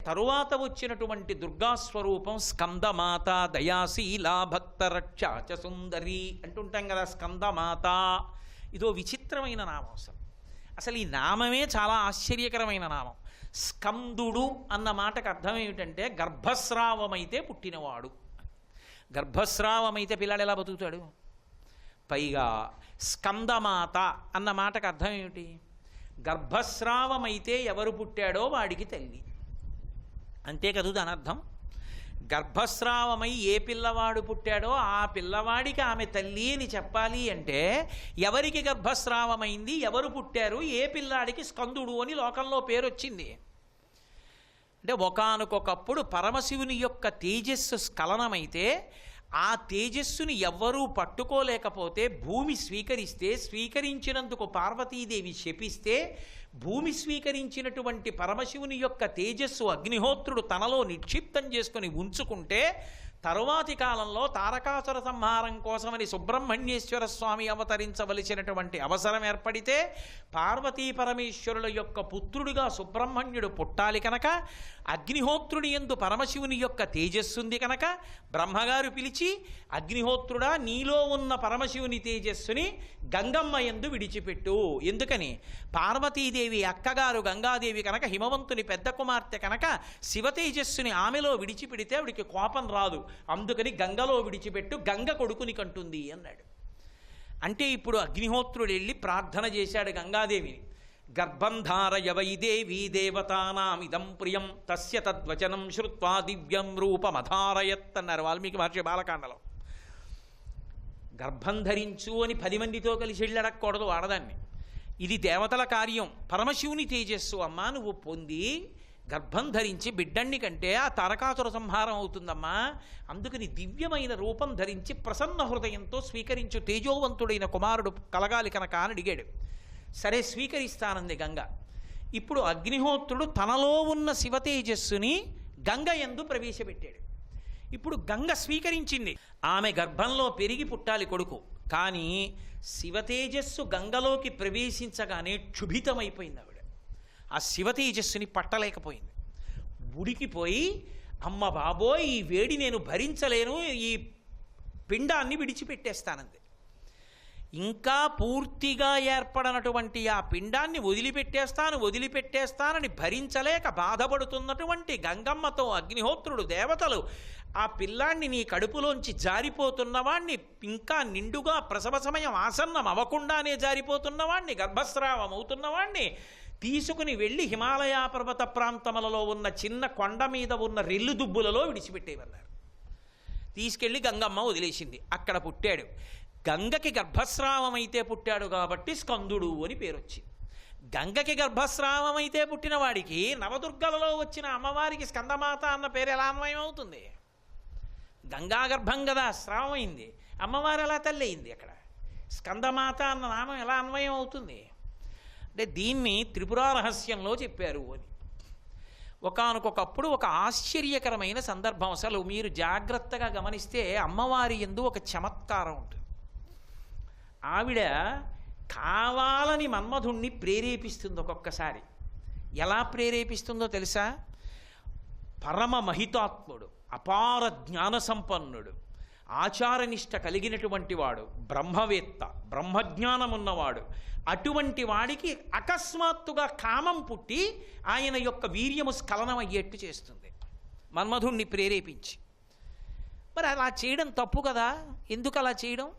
తరువాత వచ్చినటువంటి దుర్గాస్వరూపం స్కందమాత దయాశీల భక్తరక్ష సుందరి అంటుంటాం కదా. స్కందమాత ఇదో విచిత్రమైన నామం. అసలు ఈ నామమే చాలా ఆశ్చర్యకరమైన నామం. స్కందుడు అన్న మాటకు అర్థం ఏమిటంటే గర్భస్రావమైతే పుట్టినవాడు. గర్భస్రావమైతే పిల్లాడు ఎలా బతుకుతాడు? పైగా స్కందమాత అన్న మాటకు అర్థం ఏమిటి? గర్భస్రావమైతే ఎవరు పుట్టాడో వాడికి తల్లి. అంతే కదూ దాని అర్థం. గర్భస్రావమై ఏ పిల్లవాడు పుట్టాడో ఆ పిల్లవాడికి ఆమె తల్లి అని చెప్పాలి అంటే ఎవరికి గర్భస్రావమైంది, ఎవరు పుట్టారు, ఏ పిల్లాడికి స్కందుడు అని లోకంలో పేరు వచ్చింది. అంటే ఒకానొకప్పుడు పరమశివుని యొక్క తేజస్సు స్ఖలనమైతే ఆ తేజస్సుని ఎవ్వరూ పట్టుకోలేకపోతే భూమి స్వీకరిస్తే, స్వీకరించినందుకు పార్వతీదేవి శపిస్తే, భూమి స్వీకరించినటువంటి పరమశివుని యొక్క తేజస్సు అగ్నిహోత్రుడు తనలో నిక్షిప్తం చేసుకుని ఉంచుకుంటే తరువాతి కాలంలో తారకాసుర సంహారం కోసమని సుబ్రహ్మణ్యేశ్వర స్వామి అవతరించవలసినటువంటి అవసరం ఏర్పడితే పార్వతీ పరమేశ్వరుల యొక్క పుత్రుడిగా సుబ్రహ్మణ్యుడు పుట్టాలి కనుక అగ్నిహోత్రుడి యందు పరమశివుని యొక్క తేజస్సుంది కనుక బ్రహ్మగారు పిలిచి, అగ్నిహోత్రుడా నీలో ఉన్న పరమశివుని తేజస్సుని గంగమ్మ యందు విడిచిపెట్టు. ఎందుకని? పార్వతీదేవి అక్కగారు గంగాదేవి కనుక, హిమవంతుని పెద్ద కుమార్తె కనుక శివ తేజస్సుని ఆమెలో విడిచిపెడితే ఆవిడికి కోపం రాదు, అందుకని గంగలో విడిచిపెట్టు, గంగ కొడుకుని కంటుంది అన్నాడు. అంటే ఇప్పుడు అగ్నిహోత్రుడు వెళ్ళి ప్రార్థన చేశాడు గంగాదేవిని. గర్భంధారయ వై దేవీ దేవతానామిదం ప్రియం తస్య తద్వచనం శ్రుత్వా దివ్యం రూపమధారయత్ అన్నారు వాల్మీకి మహర్షి బాలకాండలో. గర్భం ధరించు అని 10 మందితో కలిసి వెళ్ళడకూడదు ఆడదాన్ని. ఇది దేవతల కార్యం, పరమశివుని తేజస్సు అమ్మా నువ్వు పొంది గర్భం ధరించి బిడ్డన్ని కంటే ఆ తారకాసుర సంహారం అవుతుందమ్మా, అందుకని దివ్యమైన రూపం ధరించి ప్రసన్న హృదయంతో స్వీకరించు, తేజోవంతుడైన కుమారుడు కలగాలి కనుక అని అడిగాడు. సరే స్వీకరిస్తానంది గంగ. ఇప్పుడు అగ్నిహోత్రుడు తనలో ఉన్న శివ తేజస్సుని గంగ యందు ప్రవేశపెట్టాడు. ఇప్పుడు గంగ స్వీకరించింది, ఆమె గర్భంలో పెరిగి పుట్టాలి కొడుకు. కానీ శివ తేజస్సు గంగలోకి ప్రవేశించగానే క్షుభితమైపోయింది ఆవిడ. ఆ శివ తేజస్సుని పట్టలేకపోయింది, ఉడికిపోయి అమ్మ బాబోయ్ ఈ వేడి నేను భరించలేను, ఈ పిండాన్ని విడిచిపెట్టేస్తానంది. ఇంకా పూర్తిగా ఏర్పడనటువంటి ఆ పిండాన్ని వదిలిపెట్టేస్తానని భరించలేక బాధపడుతున్నటువంటి గంగమ్మతో అగ్నిహోత్రుడు దేవతలు ఆ పిల్లాన్ని నీ కడుపులోంచి జారిపోతున్నవాణ్ణి, ఇంకా నిండుగా ప్రసవ సమయం ఆసన్నం అవ్వకుండానే జారిపోతున్నవాణ్ణి, గర్భస్రావం అవుతున్నవాణ్ణి తీసుకుని వెళ్ళి హిమాలయ పర్వత ప్రాంతములలో ఉన్న చిన్న కొండ మీద ఉన్న రెల్లు దుబ్బులలో విడిచిపెట్టేవన్నారు. తీసుకెళ్ళి గంగమ్మ వదిలేసింది. అక్కడ పుట్టాడు. గంగకి గర్భస్రావం అయితే పుట్టాడు కాబట్టి స్కందుడు అని పేరు వచ్చింది. గంగకి గర్భస్రావం అయితే పుట్టిన వాడికి నవదుర్గలలో వచ్చిన అమ్మవారికి స్కందమాత అన్న పేరు ఎలా అన్వయం అవుతుంది? గంగా గర్భం కదా స్రావమైంది, అమ్మవారు ఎలా తల్లి అయింది? అక్కడ స్కందమాత అన్న నామం ఎలా అన్వయం అవుతుంది? అంటే దీన్ని త్రిపుర రహస్యంలో చెప్పారు అని. ఒకానొకప్పుడు ఒక ఆశ్చర్యకరమైన సందర్భం. అసలు మీరు జాగ్రత్తగా గమనిస్తే అమ్మవారి యందు ఒక చమత్కారం ఉంటుంది. ఆవిడ కావాలని మన్మధుణ్ణి ప్రేరేపిస్తుంది ఒక్కొక్కసారి. ఎలా ప్రేరేపిస్తుందో తెలుసా? పరమ మహితాత్ముడు, అపార జ్ఞాన సంపన్నుడు, ఆచారనిష్ట కలిగినటువంటి వాడు, బ్రహ్మవేత్త, బ్రహ్మజ్ఞానం ఉన్నవాడు, అటువంటి వాడికి అకస్మాత్తుగా కామం పుట్టి ఆయన యొక్క వీర్యము స్ఖలనమయ్యేట్టు చేస్తుంది మన్మధుణ్ణి ప్రేరేపించి. మరి అలా చేయడం తప్పు కదా, ఎందుకు అలా చేయడం?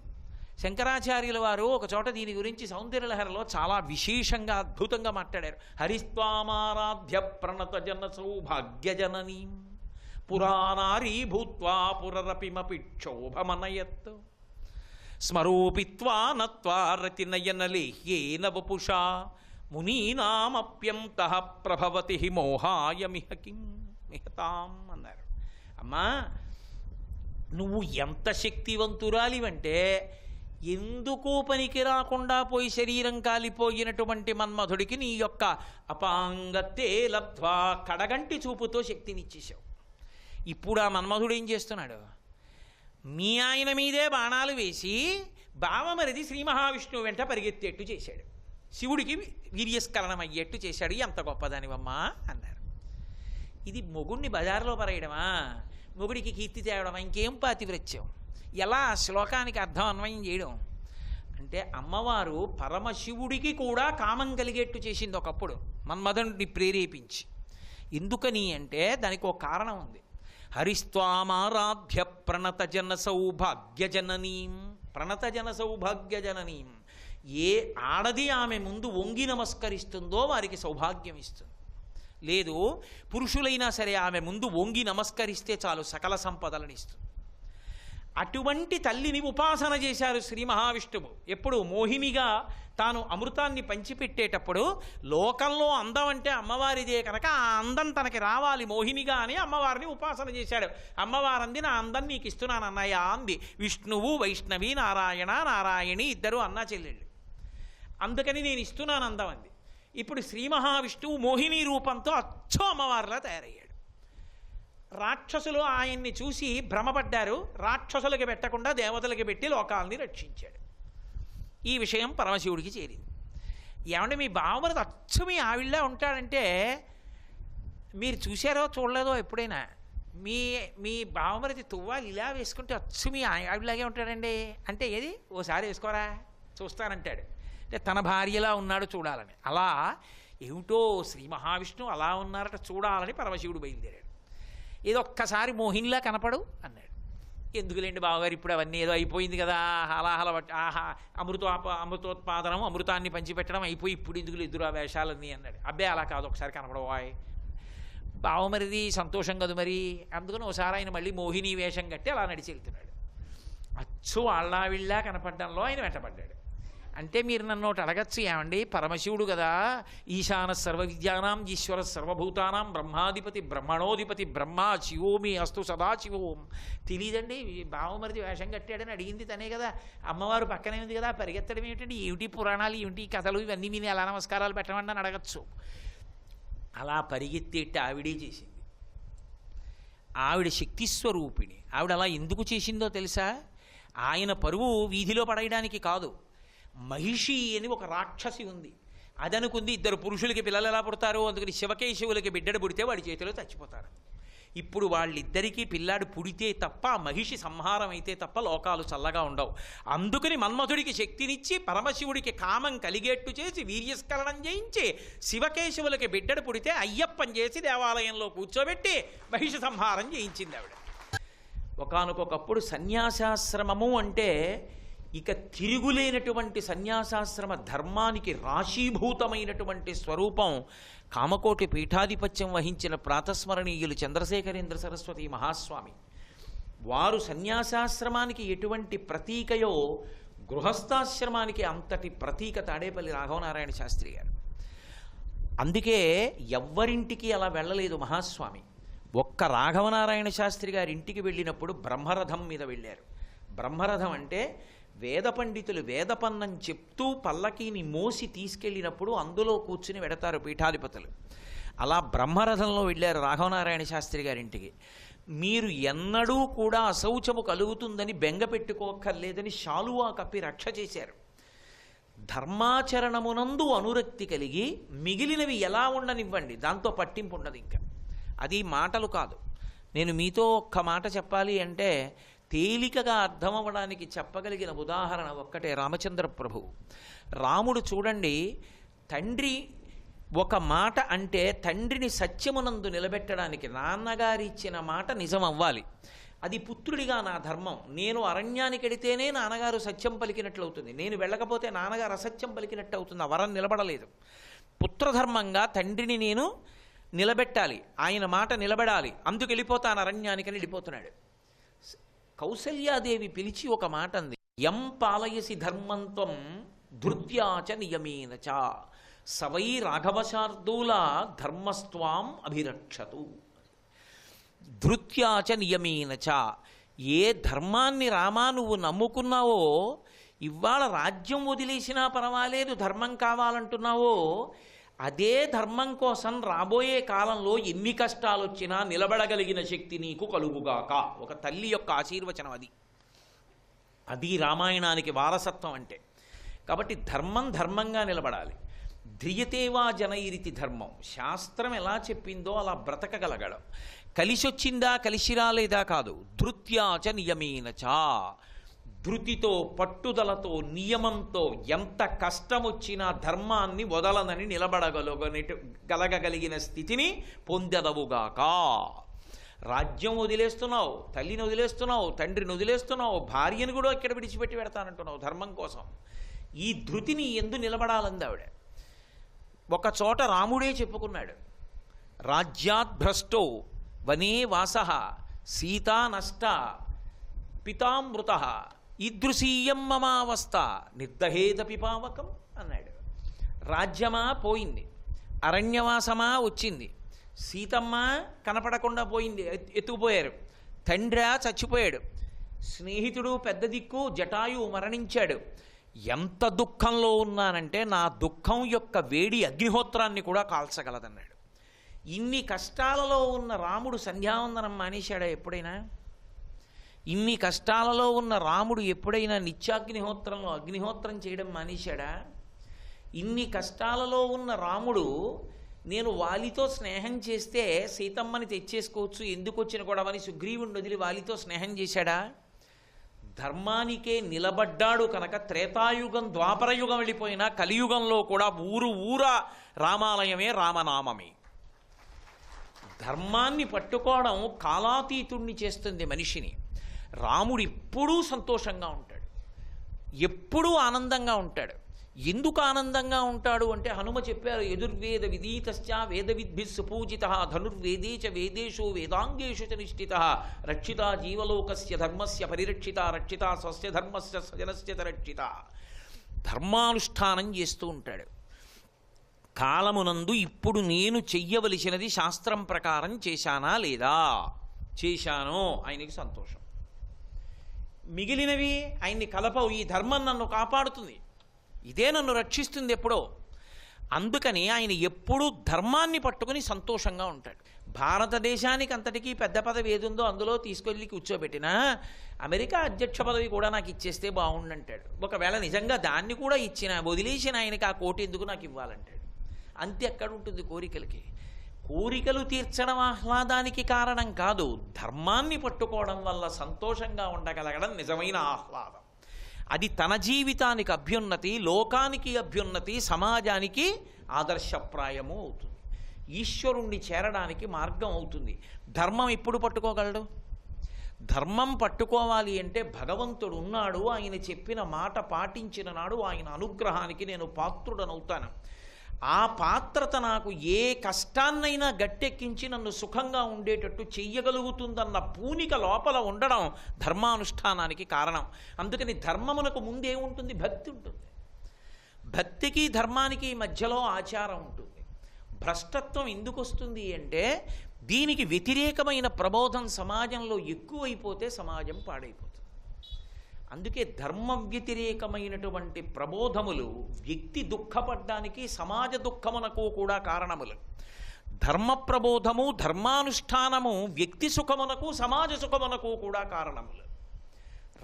శంకరాచార్యుల వారు ఒక చోట దీని గురించి సౌందర్యలహరిలో చాలా విశేషంగా అద్భుతంగా మాట్లాడారు. హరిస్వామారాధ్య ప్రణత జన సౌభాగ్యజననీ పురాణారీ భూత్వా పురరపిమపి క్షోభమనయత్ స్మరూపిత్వా నత్వా రతినయనలేహ్యేన వపుషా మునీనామప్యంతః ప్రభవతి మోహాయ మిహకిం మిహతాం అన్నారు. అమ్మా నువ్వు ఎంత శక్తివంతురాలివంటే ఎందుకు పనికి రాకుండా పోయి శరీరం కాలిపోయినటువంటి మన్మధుడికి నీ యొక్క అపాంగతే లబ్ధ్వా కడగంటి చూపుతో శక్తినిచ్చేశావు. ఇప్పుడు ఆ మన్మధుడు ఏం చేస్తున్నాడు? మీ ఆయన మీదే బాణాలు వేసి బావమరిది శ్రీ మహావిష్ణువు వెంట పరిగెత్తేట్టు చేశాడు, శివుడికి వీర్యస్ఖలనం అయ్యేట్టు చేశాడు. ఎంత గొప్పదానివమ్మా అన్నారు. ఇది మొగుడిని బజారులో పరేయడమా, మొగుడికి కీర్తి తేవడమా, ఇంకేం పాతివ్రత్యం? ఎలా శ్లోకానికి అర్థం అన్వయం చేయడం అంటే, అమ్మవారు పరమశివుడికి కూడా కామం కలిగేట్టు చేసింది ఒకప్పుడు మన్మధుడిని ప్రేరేపించి. ఎందుకని అంటే దానికి ఒక కారణం ఉంది. హరిస్వామారాధ్య ప్రణతజన సౌభాగ్యజననీం, ప్రణతజన సౌభాగ్యజననీం. ఏ ఆడది ఆమె ముందు వంగి నమస్కరిస్తుందో వారికి సౌభాగ్యం ఇస్తుంది. లేదు, పురుషులైనా సరే ఆమె ముందు వంగి నమస్కరిస్తే చాలు సకల సంపదలను ఇస్తుంది. అటువంటి తల్లిని ఉపాసన చేశారు శ్రీ మహావిష్ణువు. ఎప్పుడు మోహినిగా తాను అమృతాన్ని పంచిపెట్టేటప్పుడు లోకంలో అందం అంటే అమ్మవారిదే కనుక ఆ అందం తనకి రావాలి మోహినిగా అని అమ్మవారిని ఉపాసన చేశాడు. అమ్మవారంది నా అందం నీకు ఇస్తున్నాను అన్నయ్య అంది. విష్ణువు వైష్ణవి నారాయణ నారాయణి ఇద్దరు అన్నా చెల్లెళ్ళు. అందుకని నేను ఇస్తున్నాను అందం అంది. ఇప్పుడు శ్రీ మహావిష్ణువు మోహిని రూపంతో అచ్చో అమ్మవారిలా తయారయ్యాడు. రాక్షసులు ఆయన్ని చూసి భ్రమపడ్డారు. రాక్షసులకి పెట్టకుండా దేవతలకి పెట్టి లోకాలని రక్షించాడు. ఈ విషయం పరమశివుడికి చేరింది. ఏమంటే మీ బావమరిది అచ్చు మీ ఆవిళ్ళే ఉంటాడంటే మీరు చూశారో చూడలేదో ఎప్పుడైనా? మీ బావమరిది తువ్వాలి ఇలా వేసుకుంటే అచ్చు మీ ఆవిడలాగే ఉంటాడండి అంటే ఏది ఓసారి వేసుకోరా చూస్తానంటాడు. అంటే తన భార్యలా ఉన్నాడు చూడాలని. అలా ఏమిటో శ్రీ మహావిష్ణువు అలా ఉన్నారట చూడాలని పరమశివుడు బయలుదేరాడు. ఏదో ఒక్కసారి మోహినిలా కనపడు అన్నాడు. ఎందుకులేండి బావగారు, ఇప్పుడు అవన్నీ ఏదో అయిపోయింది కదా, హలాహల అమృతోత్పాదనం అమృతాన్ని పంచిపెట్టడం అయిపోయి ఇప్పుడు ఎందుకు ఎదురు ఆ వేషాలన్నీ అన్నాడు. అబ్బే అలా కాదు, ఒకసారి కనపడవాయ్. బావమరిది సంతోషం కదా మరి, అందుకని ఒకసారి ఆయన మళ్ళీ మోహిని వేషం కట్టి అలా నడిచి వెళ్తున్నాడు. అచ్చు వాళ్ళ కనపడడంలో ఆయన వెంటపడ్డాడు. అంటే మీరు నన్ను ఒకటి అడగచ్చు, ఏమండి పరమశివుడు కదా, ఈశాన సర్వ విద్యానాం ఈశ్వర సర్వభూతానాం బ్రహ్మాధిపతి బ్రహ్మణోధిపతి బ్రహ్మ శివోమి అస్తు సదాశివోం. తెలియదండి బావమరిది వేషం కట్టాడని అడిగింది తనే కదా, అమ్మవారు పక్కనే ఉంది కదా, పరిగెత్తడం ఏమిటండి, ఏమిటి పురాణాలు ఏమిటి కథలు ఇవన్నీ విని ఎలా నమస్కారాలు పెట్టమండి అని అడగచ్చు. అలా పరిగెత్తేట్టి ఆవిడే చేసింది. ఆవిడ శక్తిస్వరూపిణి. ఆవిడ అలా ఎందుకు చేసిందో తెలుసా? ఆయన పరువు వీధిలో పడేయడానికి కాదు. మహిషి అని ఒక రాక్షసి ఉంది, అదనుకుంది ఇద్దరు పురుషులకి పిల్లలు ఎలా పుడతారు, అందుకని శివకేశవులకి బిడ్డడు పుడితే వాడి చేతిలో చచ్చిపోతారు. ఇప్పుడు వాళ్ళిద్దరికీ పిల్లాడు పుడితే తప్ప మహిషి సంహారం అయితే తప్ప లోకాలు చల్లగా ఉండవు. అందుకని మన్మధుడికి శక్తినిచ్చి పరమశివుడికి కామం కలిగేట్టు చేసి వీర్యస్ఖలనం చేయించి శివకేశవులకి బిడ్డడు పుడితే అయ్యప్పని చేసి దేవాలయంలో కూర్చోబెట్టి మహిషి సంహారం చేయించింది ఆవిడ. ఒకానొకప్పుడు సన్యాసాశ్రమము అంటే ఇక తిరుగులేనటువంటి సన్యాసాశ్రమ ధర్మానికి రాశీభూతమైనటువంటి స్వరూపం కామకోటి పీఠాధిపత్యం వహించిన ప్రాతస్మరణీయులు చంద్రశేఖరేంద్ర సరస్వతి మహాస్వామి. వారు సన్యాసాశ్రమానికి ఎటువంటి ప్రతీకయో గృహస్థాశ్రమానికి అంతటి ప్రతీక తాడేపల్లి రాఘవనారాయణ శాస్త్రి గారు. అందుకే ఎవ్వరింటికి అలా వెళ్ళలేదు మహాస్వామి. ఒక్క రాఘవనారాయణ శాస్త్రి గారి ఇంటికి వెళ్ళినప్పుడు బ్రహ్మరథం మీద వెళ్ళారు. బ్రహ్మరథం అంటే వేద పండితులు వేదపన్నం చెప్తూ పల్లకీని మోసి తీసుకెళ్ళినప్పుడు అందులో కూర్చుని వెడతారు పీఠాధిపతులు. అలా బ్రహ్మరథంలో వెళ్ళారు రాఘవనారాయణ శాస్త్రి గారింటికి. మీరు ఎన్నడూ కూడా అశౌచము కలుగుతుందని బెంగ పెట్టుకోక్కర్లేదని శాలువా కప్పి రక్ష చేశారు. ధర్మాచరణమునందు అనురక్తి కలిగి మిగిలినవి ఎలా ఉండనివ్వండి, దాంతో పట్టింపు ఉండదు. ఇంకా అది మాటలు కాదు. నేను మీతో ఒక్క మాట చెప్పాలి అంటే తేలికగా అర్థమవ్వడానికి చెప్పగలిగిన ఉదాహరణ ఒక్కటే, రామచంద్ర ప్రభువు. రాముడు చూడండి, తండ్రి ఒక మాట అంటే తండ్రిని సత్యమునందు నిలబెట్టడానికి నాన్నగారి ఇచ్చిన మాట నిజం అవ్వాలి. అది పుత్రుడిగా నా ధర్మం. నేను అరణ్యానికి వెడితేనే నాన్నగారు సత్యం పలికినట్లు అవుతుంది, నేను వెళ్ళకపోతే నాన్నగారు అసత్యం పలికినట్టు అవుతుంది. ఆ వరం నిలబడలేదు. పుత్రధర్మంగా తండ్రిని నేను నిలబెట్టాలి, ఆయన మాట నిలబడాలి, అందుకు వెళ్ళిపోతాను అరణ్యానికి అని వెళ్ళిపోతున్నాడు. కౌసల్యాదేవి పిలిచి ఒక మాట అంది, యం పాలయసి ధర్మంత్వం ధృత్యాచ నియమేనచ సవై రాఘవశార్దూల ధర్మస్త్వాం అభిరక్షతు. ధృత్యాచ నియమేనచ, ఏ ధర్మాన్ని రామా నువ్వు నమ్ముకున్నావో, ఇవాళ రాజ్యం వదిలేసినా పర్వాలేదు ధర్మం కావాలంటున్నావో, అదే ధర్మం కోసం రాబోయే కాలంలో ఎన్ని కష్టాలు వచ్చినా నిలబడగలిగిన శక్తి నీకు కలుగుగాక. ఒక తల్లి యొక్క ఆశీర్వచనం అది. అది రామాయణానికి వారసత్వం అంటే. కాబట్టి ధర్మంగా నిలబడాలి. ధ్రియతేవా జనైరితి ధర్మం. శాస్త్రం ఎలా చెప్పిందో అలా బ్రతకగలగడం. కలిసొచ్చిందా కలిసి రాలేదా కాదు, ధృత్యాచ నియమేనచ. ధృతితో, పట్టుదలతో, నియమంతో ఎంత కష్టం వచ్చినా ధర్మాన్ని వదలనని గలగగలిగిన స్థితిని పొందెదవుగాక. రాజ్యం వదిలేస్తున్నావు, తల్లిని వదిలేస్తున్నావు, తండ్రిని వదిలేస్తున్నావు, భార్యను కూడా ఇక్కడ విడిచిపెట్టి పెడతానంటున్నావు ధర్మం కోసం. ఈ ధృతిని ఎందు నిలబడాలంది ఆవిడ. ఒక చోట రాముడే చెప్పుకున్నాడు, రాజ్యాద్భ్రష్టో వనే వాసః సీతా నష్ట పితామృత ఈదృశీయం మమావస్థ నిర్దహేదపి పావకం అన్నాడు. రాజ్యమా పోయింది, అరణ్యవాసమా వచ్చింది, సీతమ్మ కనపడకుండా పోయింది, ఎత్తుకుపోయారు, తండ్రి చచ్చిపోయాడు, స్నేహితుడు పెద్ద దిక్కు జటాయు మరణించాడు. ఎంత దుఃఖంలో ఉన్నానంటే నా దుఃఖం యొక్క వేడి అగ్నిహోత్రాన్ని కూడా కాల్చగలదన్నాడు. ఇన్ని కష్టాలలో ఉన్న రాముడు సంధ్యావందనం మానేశాడా ఎప్పుడైనా? ఇన్ని కష్టాలలో ఉన్న రాముడు ఎప్పుడైనా నిత్యాగ్నిహోత్రంలో అగ్నిహోత్రం చేయడం మానేశాడా? ఇన్ని కష్టాలలో ఉన్న రాముడు నేను వాలితో స్నేహం చేస్తే సీతమ్మని తెచ్చేసుకోవచ్చు, ఎందుకు వచ్చిన గొడవని సుగ్రీవుని వదిలి వాలితో స్నేహం చేశాడా? ధర్మానికే నిలబడ్డాడు కనుక త్రేతాయుగం ద్వాపరయుగం వెళ్ళిపోయినా కలియుగంలో కూడా ఊరా రామాలయమే, రామనామమే. ధర్మాన్ని పట్టుకోవడం కాలాతీతుణ్ణి చేస్తుంది మనిషిని. రాముడు ఎప్పుడూ సంతోషంగా ఉంటాడు, ఎప్పుడూ ఆనందంగా ఉంటాడు. ఎందుకు ఆనందంగా ఉంటాడు అంటే హనుమ చెప్పారు, యదుర్వేద విదీతశ్చ వేదవిద్భిః సుపూజితః ధనుర్వేదే చ వేదేషు వేదాంగేషు చ నిష్ఠితః రక్షిత జీవలోకస్య ధర్మస్య పరిరక్షిత రక్షిత స్వస్య ధర్మస్య స్వజనస్య రక్షిత. ధర్మానుష్ఠానం చేస్తూ ఉంటాడు. కాలమునందు ఇప్పుడు నేను చెయ్యవలసినది శాస్త్రం ప్రకారం చేశానా లేదా? చేశాను, ఆయనకి సంతోషం. మిగిలినవి ఆయన్ని కలపవు. ఈ ధర్మం నన్ను కాపాడుతుంది, ఇదే నన్ను రక్షిస్తుంది ఎప్పుడో. అందుకని ఆయన ఎప్పుడూ ధర్మాన్ని పట్టుకుని సంతోషంగా ఉంటాడు. భారతదేశానికి అంతటికీ పెద్ద పదవి ఏదుందో అందులో తీసుకెళ్ళి కూర్చోబెట్టినా అమెరికా అధ్యక్ష పదవి కూడా నాకు ఇచ్చేస్తే బాగుండంటాడు. ఒకవేళ నిజంగా దాన్ని కూడా ఇచ్చినా వదిలేసిన ఆయనకి ఆ కోటి ఎందుకు నాకు ఇవ్వాలంటాడు. అంతే ఎక్కడ ఉంటుంది కోరికలకి? కోరికలు తీర్చడం ఆహ్లాదానికి కారణం కాదు, ధర్మాన్ని పట్టుకోవడం వల్ల సంతోషంగా ఉండగలగడం నిజమైన ఆహ్లాదం. అది తన జీవితానికి అభ్యున్నతి, లోకానికి అభ్యున్నతి, సమాజానికి ఆదర్శప్రాయము అవుతుంది, ఈశ్వరుణ్ణి చేరడానికి మార్గం అవుతుంది. ధర్మం ఎప్పుడు పట్టుకోగలడు? ధర్మం పట్టుకోవాలి అంటే భగవంతుడు ఉన్నాడు, ఆయన చెప్పిన మాట పాటించిన నాడు ఆయన అనుగ్రహానికి నేను పాత్రుడనవుతాను. ఆ పాత్రత నాకు ఏ కష్టాన్నైనా గట్టెక్కించి నన్ను సుఖంగా ఉండేటట్టు చెయ్యగలుగుతుందన్న పూనిక లోపల ఉండడం ధర్మానుష్ఠానానికి కారణం. అందుకని ధర్మమునకు ముందేముంటుంది? భక్తి ఉంటుంది. భక్తికి ధర్మానికి మధ్యలో ఆచారం ఉంటుంది. భ్రష్టత్వం ఎందుకు వస్తుంది అంటే దీనికి వ్యతిరేకమైన ప్రబోధం సమాజంలో ఎక్కువైపోతే సమాజం పాడైపోతుంది. అందుకే ధర్మ వ్యతిరేకమైనటువంటి ప్రబోధములు వ్యక్తి దుఃఖపడ్డానికి, సమాజ దుఃఖమునకు కూడా కారణములు. ధర్మ ప్రబోధము, ధర్మానుష్ఠానము వ్యక్తి సుఖమునకు, సమాజ సుఖమునకు కూడా కారణములు.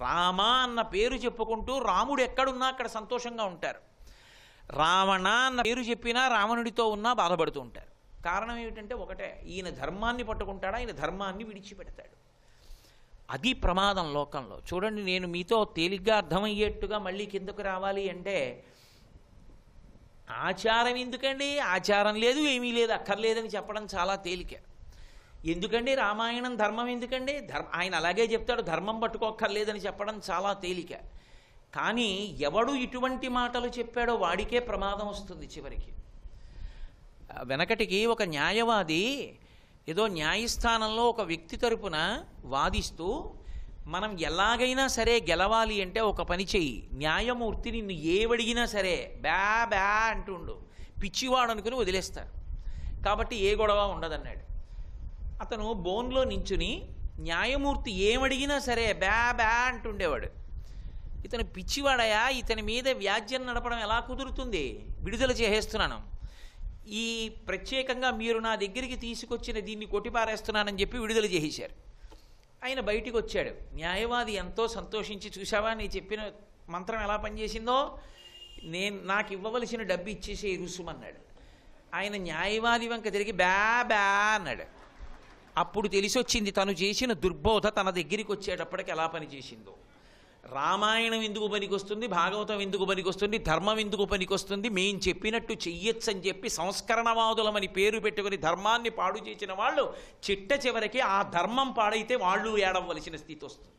రామ అన్న పేరు చెప్పుకుంటూ రాముడు ఎక్కడున్నా అక్కడ సంతోషంగా ఉంటారు. రావణ అన్న పేరు చెప్పినా రావణుడితో ఉన్నా బాధపడుతూ ఉంటారు. కారణం ఏమిటంటే ఒకటే, ఈయన ధర్మాన్ని పట్టుకుంటాడా, ఆయన ధర్మాన్ని విడిచిపెడతాడు. అది ప్రమాదం లోకంలో. చూడండి, నేను మీతో తేలిగ్గా అర్థమయ్యేట్టుగా మళ్ళీ కిందకు రావాలి అంటే, ఆచారం ఎందుకండి, ఆచారం లేదు ఏమీ లేదు అక్కర్లేదని చెప్పడం చాలా తేలిక. ఎందుకండి రామాయణం ధర్మం ఎందుకండి, ఆయన అలాగే చెప్తాడు ధర్మం పట్టుకోక్కర్లేదని చెప్పడం చాలా తేలిక. కానీ ఎవడు ఇటువంటి మాటలు చెప్పాడో వాడికే ప్రమాదం వస్తుంది చివరికి. వెనకటికి ఒక న్యాయవాది ఏదో న్యాయస్థానంలో ఒక వ్యక్తి తరపున వాదిస్తూ, మనం ఎలాగైనా సరే గెలవాలి అంటే ఒక పని చెయ్యి, న్యాయమూర్తి నిన్ను ఏవడిగినా సరే బ్యా బ్యా అంటుండు, పిచ్చివాడు అనుకుని వదిలేస్తారు, కాబట్టి ఏ గొడవ ఉండదన్నాడు. అతను బోన్లో నించుని న్యాయమూర్తి ఏమడిగినా సరే బ్యా బ్యా అంటుండేవాడు. ఇతను పిచ్చివాడయా, ఇతని మీద వ్యాజ్యం నడపడం ఎలా కుదురుతుంది, విడుదల చేసేస్తున్నాను, ఈ ప్రత్యేకంగా మీరు నా దగ్గరికి తీసుకొచ్చిన దీన్ని కొట్టిపారేస్తున్నానని చెప్పి విడుదల చేసేశారు. ఆయన బయటికి వచ్చాడు. న్యాయవాది ఎంతో సంతోషించి, చూసావా నీ చెప్పిన మంత్రం ఎలా పనిచేసిందో, నాకు ఇవ్వవలసిన డబ్బు ఇచ్చేసి రుసుమన్నాడు. ఆయన న్యాయవాది వంక తిరిగి బ్యా బ్యా అన్నాడు. అప్పుడు తెలిసొచ్చింది తను చేసిన దుర్బోధ తన దగ్గరికి వచ్చేటప్పటికి ఎలా పనిచేసిందో. రామాయణం ఎందుకు పనికొస్తుంది, భాగవతం ఎందుకు పనికొస్తుంది, ధర్మం ఎందుకు పనికొస్తుంది, మేం చెప్పినట్టు చెయ్యొచ్చని చెప్పి సంస్కరణవాదులమని పేరు పెట్టుకుని ధర్మాన్ని పాడు చేసిన వాళ్ళు చిట్ట చివరికి ఆ ధర్మం పాడైతే వాళ్ళు ఏడవలసిన స్థితి వస్తుంది.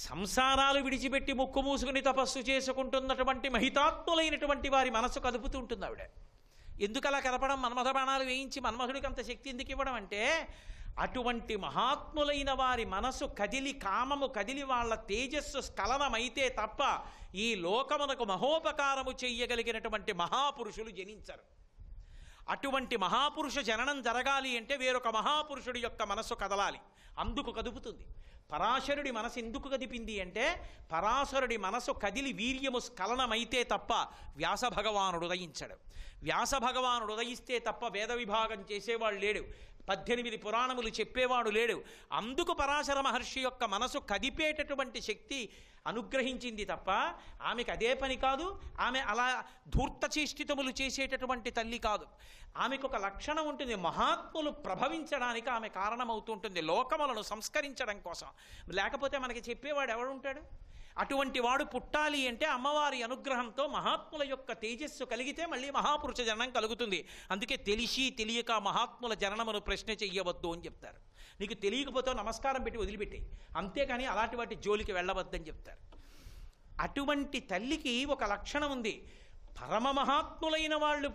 సంసారాలు విడిచిపెట్టి ముక్కు మూసుకుని తపస్సు చేసుకుంటున్నటువంటి మహితాత్ములైనటువంటి వారి మనసు కదుపుతుంటుంది ఆవిడ. ఎందుకు అలా కదపడం? మన్మథ బాణాలు వేయించి మన్మథుడికి అంత శక్తి ఎందుకు ఇవ్వడం అంటే, అటువంటి మహాత్ములైన వారి మనసు కదిలి, కామము కదిలి వాళ్ళ తేజస్సు స్ఖలనమైతే తప్ప ఈ లోకమునకు మహోపకారము చెయ్యగలిగినటువంటి మహాపురుషులు జనించరు. అటువంటి మహాపురుష జననం జరగాలి అంటే వేరొక మహాపురుషుడి యొక్క మనసు కదలాలి. అందుకు కదుపుతుంది. పరాశరుడి మనసు ఎందుకు కదిపింది అంటే, పరాశరుడి మనసు కదిలి వీర్యము స్ఖలనమైతే తప్ప వ్యాస భగవానుడు ఉదయించడు. వ్యాస భగవానుడు ఉదయిస్తే తప్ప వేద విభాగం చేసేవాడు లేడు, 18 పురాణములు చెప్పేవాడు లేడు. అందుకు పరాశర మహర్షి యొక్క మనసు కదిపేటటువంటి శక్తి అనుగ్రహించింది తప్ప ఆమెకు అదే పని కాదు. ఆమె అలా ధూర్తచేష్టితములు చేసేటటువంటి తల్లి కాదు. ఆమెకు ఒక లక్షణం ఉంటుంది, మహాత్ములు ప్రభవించడానికి ఆమె కారణమవుతుంటుంది, లోకములను సంస్కరించడం కోసం. లేకపోతే మనకి చెప్పేవాడు ఎవడుంటాడు? అటువంటి వాడు పుట్టాలి అంటే అమ్మవారి అనుగ్రహంతో మహాత్ముల యొక్క తేజస్సు కలిగితే మళ్ళీ మహాపురుష జననం కలుగుతుంది. అందుకే తెలిసి తెలియక మహాత్ముల జననమును ప్రశ్న చెయ్యవద్దు అని చెప్తారు. నీకు తెలియకపోతే నమస్కారం పెట్టి వదిలిపెట్టాయి, అంతేకాని అలాంటి వాటి జోలికి వెళ్ళవద్దని చెప్తారు. అటువంటి తల్లికి ఒక లక్షణం ఉంది. పరమ మహాత్ములైన వాళ్ళు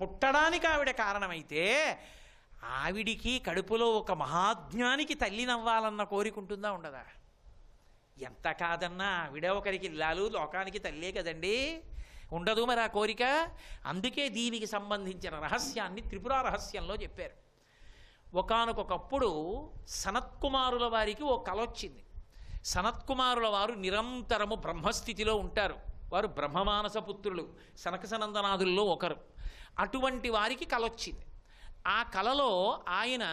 పుట్టడానికి ఆవిడ కారణమైతే ఆవిడికి కడుపులో ఒక మహాజ్ఞానికి తల్లినవ్వాలన్న కోరిక ఉంటుందా ఉండదా? ఎంత కాదన్నా ఆవిడ ఒకరికి ఇల్లాలు, లోకానికి తల్లే కదండి. ఉండదు మరి ఆ కోరిక. అందుకే దీనికి సంబంధించిన రహస్యాన్ని త్రిపుర రహస్యంలో చెప్పారు. ఒకానొకప్పుడు సనత్కుమారుల వారికి ఓ కల వచ్చింది. సనత్కుమారుల వారు నిరంతరము బ్రహ్మస్థితిలో ఉంటారు. వారు బ్రహ్మమానస పుత్రులు, సనక సనందనాథుల్లో ఒకరు. అటువంటి వారికి కల వచ్చింది. ఆ కలలో ఆయన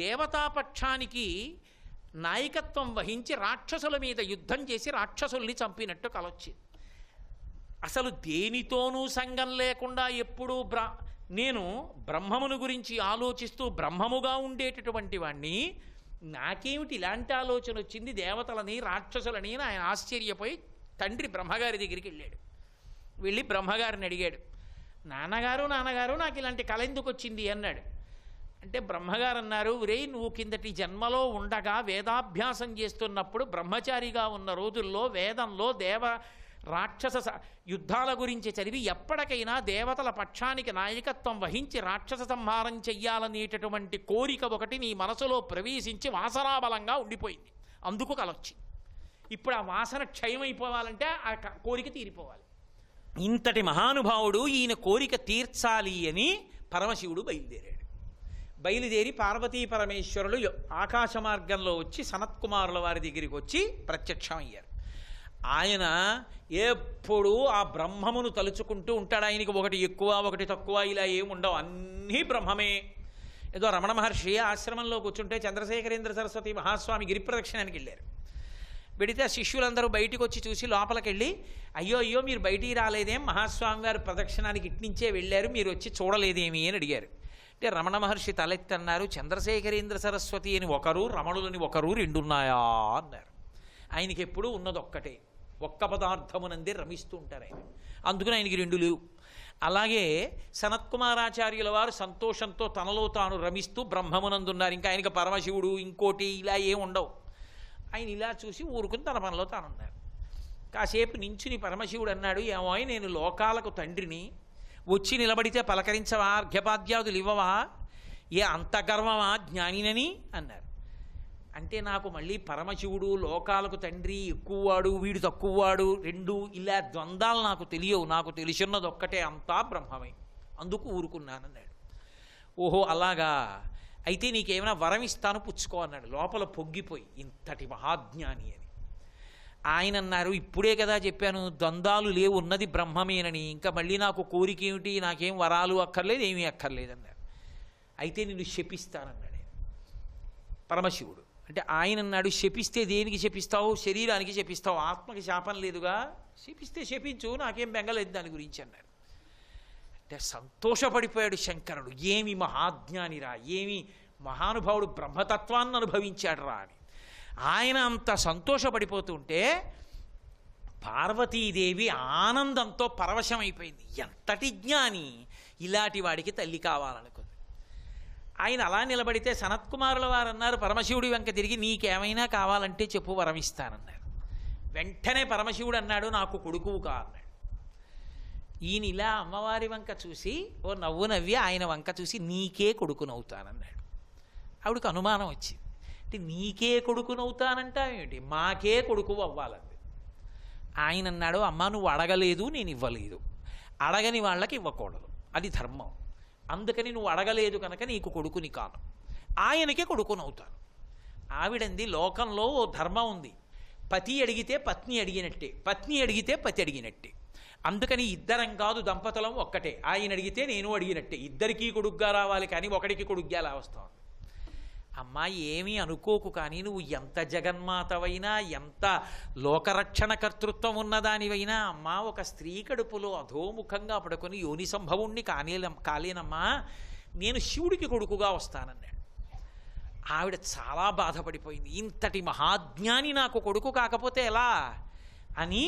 దేవతాపక్షానికి నాయకత్వం వహించి రాక్షసుల మీద యుద్ధం చేసి రాక్షసుల్ని చంపినట్టు కలొచ్చింది. అసలు దేనితోనూ సంగం లేకుండా ఎప్పుడూ నేను బ్రహ్మమును గురించి ఆలోచిస్తూ బ్రహ్మముగా ఉండేటటువంటి వాణ్ణి, నాకేమిటి ఇలాంటి ఆలోచన వచ్చింది దేవతలని రాక్షసులని ఆయన ఆశ్చర్యపోయి తండ్రి బ్రహ్మగారి దగ్గరికి వెళ్ళాడు. వెళ్ళి బ్రహ్మగారిని అడిగాడు, నాన్నగారు నాకు ఇలాంటి కల ఎందుకు వచ్చింది అన్నాడు. అంటే బ్రహ్మగారు అన్నారు, రేయ్ నువ్వు కిందటి జన్మలో ఉండగా వేదాభ్యాసం చేస్తున్నప్పుడు బ్రహ్మచారిగా ఉన్న రోజుల్లో వేదంలో రాక్షస యుద్ధాల గురించి చదివి ఎప్పటికైనా దేవతల పక్షానికి నాయకత్వం వహించి రాక్షస సంహారం చెయ్యాలనేటటువంటి కోరిక ఒకటి నీ మనసులో ప్రవేశించి వాసనాబలంగా ఉండిపోయింది. అందుకు కలొచ్చింది. ఇప్పుడు ఆ వాసన క్షయమైపోవాలంటే ఆ కోరిక తీరిపోవాలి. ఇంతటి మహానుభావుడు ఈయన కోరిక తీర్చాలి అని పరమశివుడు బయలుదేరి పార్వతీ పరమేశ్వరులు ఆకాశ మార్గంలో వచ్చి సనత్కుమారుల వారి దగ్గరికి వచ్చి ప్రత్యక్షమయ్యారు. ఆయన ఎప్పుడూ ఆ బ్రహ్మమును తలుచుకుంటూ ఉంటాడు. ఆయనకి ఒకటి ఎక్కువ ఒకటి తక్కువ ఇలా ఏముండవు, అన్నీ బ్రహ్మమే. ఏదో రమణ మహర్షి ఆశ్రమంలో కూర్చుంటే చంద్రశేఖరేంద్ర సరస్వతి మహాస్వామి గిరి ప్రదక్షిణానికి వెళ్ళారు. వెడితే ఆ శిష్యులందరూ బయటికి వచ్చి చూసి లోపలికి వెళ్ళి, అయ్యో మీరు బయటికి రాలేదేం, మహాస్వామి వారు ప్రదక్షిణానికి ఇట్నుంచే వెళ్ళారు, మీరు వచ్చి చూడలేదేమి అని అడిగారు. అంటే రమణ మహర్షి తలెత్తన్నారు, చంద్రశేఖరేంద్ర సరస్వతి అని ఒకరు, రమణులని ఒకరు, రెండున్నాయా అన్నారు. ఆయనకి ఎప్పుడూ ఉన్నదొక్కటే, ఒక్క పదార్థమునందే రమిస్తూ ఉంటారు ఆయన. అందుకని ఆయనకి రెండు లేవు. అలాగే సనత్కుమారాచార్యుల వారు సంతోషంతో తనలో తాను రమిస్తూ బ్రహ్మమునందున్నారు. ఇంకా ఆయనకి పరమశివుడు ఇంకోటి ఇలా ఏం ఉండవు. ఆయన ఇలా చూసి ఊరుకుని తన పనిలో తానున్నారు. కాసేపు నించుని పరమశివుడు అన్నాడు, ఏమో నేను లోకాలకు తండ్రిని, వచ్చి నిలబడితే పలకరించవా, అర్ఘ్యపాద్యాదులు ఇవ్వవా, ఏ అంత గర్వమా జ్ఞానినని అన్నారు. అంటే నాకు మళ్ళీ పరమశివుడు లోకాలకు తండ్రి ఎక్కువవాడు వీడు తక్కువవాడు రెండు ఇలా ద్వంద్వాలు నాకు తెలియవు, నాకు తెలిసిన్నది ఒక్కటే, అంతా బ్రహ్మమే, అందుకు ఊరుకున్నానన్నాడు. ఓహో అలాగా, అయితే నీకేమైనా వరం ఇస్తాను పుచ్చుకో అన్నాడు. లోపల పొంగిపోయి ఇంతటి మహాజ్ఞాని అని. ఆయన అన్నారు, ఇప్పుడే కదా చెప్పాను ద్వంద్వాలు లేవు, ఉన్నది బ్రహ్మమేనని, ఇంకా మళ్ళీ నాకు కోరిక ఏమిటి, నాకేం వరాలు అక్కర్లేదు ఏమీ అక్కర్లేదు అన్నారు. అయితే నిన్ను శపిస్తానన్నాడు పరమశివుడు. అంటే ఆయన అన్నాడు, శపిస్తే దేనికి శపిస్తావు? శరీరానికి శపిస్తావు, ఆత్మకి శాపం లేదుగా, శపిస్తే శపించు, నాకేం బెంగలేదు దాని గురించి అన్నాడు. అంటే సంతోషపడిపోయాడు శంకరుడు. ఏమి మహాజ్ఞానిరా, ఏమి మహానుభావుడు, బ్రహ్మతత్వాన్ని అనుభవించాడు రా అని. ఆయన అంత సంతోషపడిపోతుంటే పార్వతీదేవి ఆనందంతో పరవశమైపోయింది. ఎంతటి జ్ఞాని, ఇలాంటి వాడికి తల్లి కావాలనుకుంది. ఆయన అలా నిలబడితే సనత్కుమారుల వారు అన్నారు, పరమశివుడి వెంక తిరిగి, నీకేమైనా కావాలంటే చెప్పు, వరమిస్తానన్నారు. వెంటనే పరమశివుడు అన్నాడు, నాకు కొడుకువు కా అన్నాడు. ఈయన ఇలా అమ్మవారి వంక చూసి ఓ నవ్వు నవ్వి ఆయన వంక చూసి, నీకే కొడుకునవుతానన్నాడు. ఆవిడకు అనుమానం వచ్చింది. అంటే నీకే కొడుకునవుతానంటావేమిటి, మాకే కొడుకు అవ్వాలంది. ఆయన అన్నాడు, అమ్మ నువ్వు అడగలేదు, నేను ఇవ్వలేదు, అడగని వాళ్ళకి ఇవ్వకూడదు, అది ధర్మం. అందుకని నువ్వు అడగలేదు కనుక నీకు కొడుకుని కాను, ఆయనకే కొడుకునవుతాను. ఆవిడంది, లోకంలో ఓ ధర్మం ఉంది, పతి అడిగితే పత్ని అడిగినట్టే, పత్ని అడిగితే పతి అడిగినట్టే. అందుకని ఇద్దరం కాదు, దంపతులం ఒక్కటే, ఆయన అడిగితే నేను అడిగినట్టే, ఇద్దరికీ కొడుగ్గా రావాలి కానీ ఒకడికి కొడుగ్గా ఎలా వస్తావు? అమ్మా ఏమీ అనుకోకు, కానీ నువ్వు ఎంత జగన్మాతవైనా, ఎంత లోకరక్షణ కర్తృత్వం ఉన్నదానివైనా, అమ్మా ఒక స్త్రీ కడుపులో అధోముఖంగా పడుకొని యోని సంభవుణ్ణి కాలేనమ్మా, నేను శివుడికి కొడుకుగా వస్తానన్నాడు. ఆవిడ చాలా బాధపడిపోయింది. ఇంతటి మహాజ్ఞాని నాకు కొడుకు కాకపోతే ఎలా అని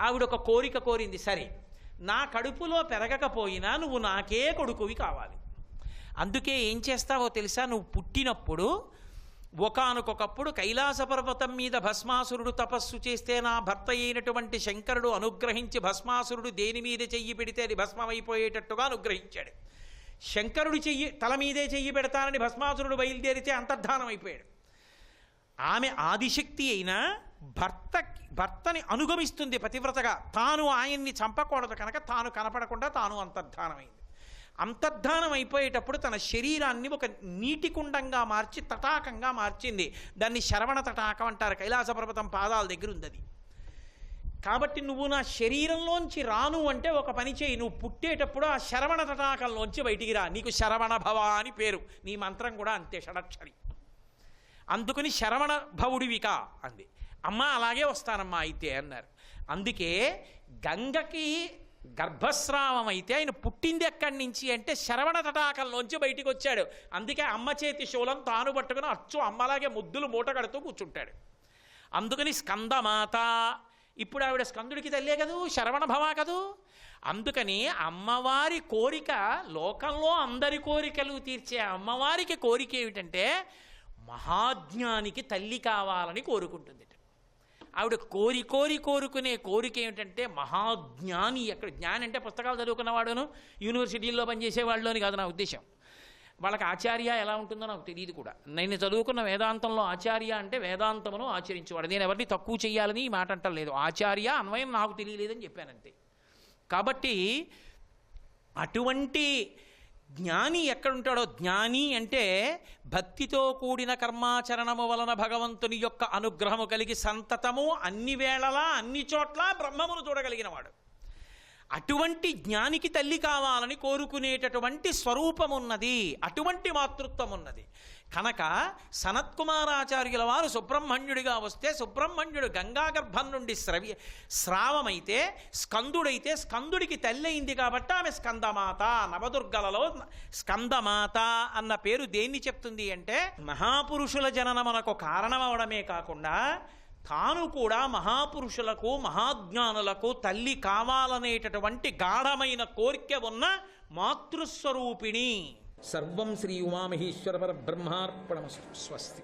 ఆవిడ ఒక కోరిక కోరింది. సరే, నా కడుపులో పెరగకపోయినా నువ్వు నాకే కొడుకువి కావాలి. అందుకే ఏం చేస్తావో తెలుసా, నువ్వు పుట్టినప్పుడు ఒకానొకప్పుడు కైలాస పర్వతం మీద భస్మాసురుడు తపస్సు చేస్తే నా భర్త అయినటువంటి శంకరుడు అనుగ్రహించి, భస్మాసురుడు దేని మీద చెయ్యి పెడితే అది భస్మమైపోయేటట్టుగా అనుగ్రహించాడు. శంకరుడు తల మీదే చెయ్యి పెడతానని భస్మాసురుడు బయలుదేరితే అంతర్ధానం అయిపోయాడు. ఆమె ఆదిశక్తి అయినా భర్తని అనుగమిస్తుంది పతివ్రతగా, తాను ఆయన్ని చంపకూడదు కనుక తాను కనపడకుండా తాను అంతర్ధానమైంది. అంతర్ధానం అయిపోయేటప్పుడు తన శరీరాన్ని ఒక నీటి కుండంగా మార్చి తటాకంగా మార్చింది. దాన్ని శరవణ తటాకం అంటారు. కైలాస పర్వతం పాదాల దగ్గర ఉంది అది. కాబట్టి నువ్వు నా శరీరంలోంచి రాను అంటే ఒక పని చేయి, నువ్వు పుట్టేటప్పుడు ఆ శరవణ తటాకంలోంచి బయటికి రా, నీకు శరవణ భవ అని పేరు, నీ మంత్రం కూడా అంతే, షడక్షరి. అందుకని శరవణ భవుడివికా అంది. అమ్మ అలాగే వస్తానమ్మా అయితే అన్నారు. అందుకే గంగకి గర్భస్రావం అయితే ఆయన పుట్టింది ఎక్కడి నుంచి అంటే శరవణ తటాకంలోంచి బయటికి వచ్చాడు. అందుకే అమ్మ చేతి శూలం తాను పట్టుకుని అచ్చు అమ్మలాగే ముద్దులు మూట కడుతూ కూర్చుంటాడు. అందుకని స్కందమాత, ఇప్పుడు ఆవిడ స్కందుడికి తల్లే కదూ, శరవణ భవ కదూ. అందుకని అమ్మవారి కోరిక, లోకంలో అందరి కోరికలు తీర్చే అమ్మవారికి కోరిక ఏమిటంటే మహాజ్ఞానికి తల్లి కావాలని కోరుకుంటుంది. ఆవిడ కోరుకునే కోరిక ఏమిటంటే మహాజ్ఞాని. ఎక్కడ జ్ఞాని అంటే పుస్తకాలు చదువుకున్నవాడును యూనివర్సిటీల్లో పనిచేసేవాళ్ళని కాదు నా ఉద్దేశం. వాళ్ళకి ఆచార్య ఎలా ఉంటుందో నాకు తెలియదు కూడా. నేను చదువుకున్న వేదాంతంలో ఆచార్య అంటే వేదాంతమును ఆచరించేవాడు. నేను ఎవరిని తక్కువ చేయాలని ఈ మాట అంటలేదు, ఆచార్య అన్వయం నాకు తెలియలేదని చెప్పానంతే. కాబట్టి అటువంటి జ్ఞాని ఎక్కడుంటాడో, జ్ఞాని అంటే భక్తితో కూడిన కర్మాచరణము వలన భగవంతుని యొక్క అనుగ్రహము కలిగి సంతతము అన్ని వేళలా అన్ని చోట్ల బ్రహ్మమును చూడగలిగిన వాడు. అటువంటి జ్ఞానికి తల్లి కావాలని కోరుకునేటటువంటి స్వరూపం ఉన్నది, అటువంటి మాతృత్వం ఉన్నది. కనుక సనత్కుమారాచార్యుల వారు సుబ్రహ్మణ్యుడిగా వస్తే సుబ్రహ్మణ్యుడు గంగాగర్భం నుండి స్రావమైతే స్కందుడైతే స్కందుడికి తల్లి అయింది కాబట్టి ఆమె స్కందమాత. నవదుర్గలలో స్కందమాత అన్న పేరు దేన్ని చెప్తుంది అంటే మహాపురుషుల జననమునకు కారణమవడమే కాకుండా తాను కూడా మహాపురుషులకు మహాజ్ఞానులకు తల్లి కావాలనేటటువంటి గాఢమైన కోరిక ఉన్న మాతృస్వరూపిణి. సర్వం శ్రీ ఉమామహేశ్వర పరబ్రహ్మార్పణమస్తు. స్వస్తి.